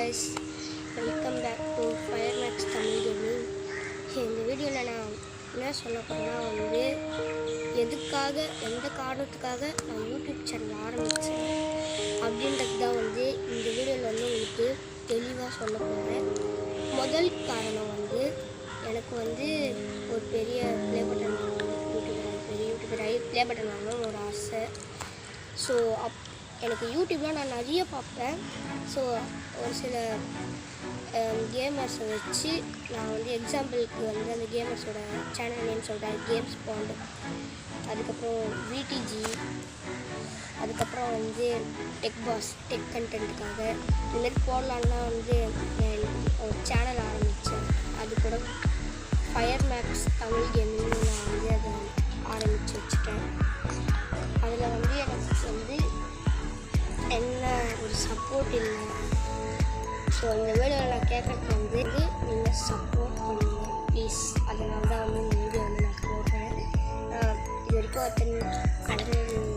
guys, welcome back to Firemax Tamil Gaming. இந்த வீடியோவில் நான் என்ன சொல்ல போகிறேன்னா எதுக்காக எந்த காரணத்துக்காக நான் யூடியூப் சேனல் ஆரம்பித்தேன் அப்படின்றது தான் இந்த வீடியோவில் உங்களுக்கு தெளிவாக சொல்ல போகிறேன். முதல் காரணம் எனக்கு ஒரு பெரிய play button YouTuber play button வாங்கணும்னு ஒரு ஆசை. ஸோ எனக்கு யூடியூப்லாம் நான் நிறைய பார்ப்பேன். ஸோ ஒரு சில கேமர்ஸை வச்சு நான் எக்ஸாம்பிளுக்கு அந்த கேமர்ஸோட சேனல் நேம் சொல்கிறேன். கேம்ஸ் பாண்ட், அதுக்கப்புறம் விடிஜி, அதுக்கப்புறம் டெக் பாஸ், டெக் கண்டென்ட்டுக்காக இதுமாரி போடலான்னா ஒரு சேனல் ஆரம்பித்தேன். அது கூட ஃபயர்மேக்ஸ் தமிழ் கேமிங்னு நான் அதை ஆரம்பித்து வச்சுட்டேன். அதில் எனக்கு என்ன ஒரு சப்போர்ட் இல்லை. ஸோ இந்த வீடியோவில் நான் கேட்குறது நீங்கள் சப்போர்ட் பண்ணுங்கள் ப்ளீஸ். அதனால தான் இந்த வீடியோ நான் போடுறேன். இது வரைக்கும் 100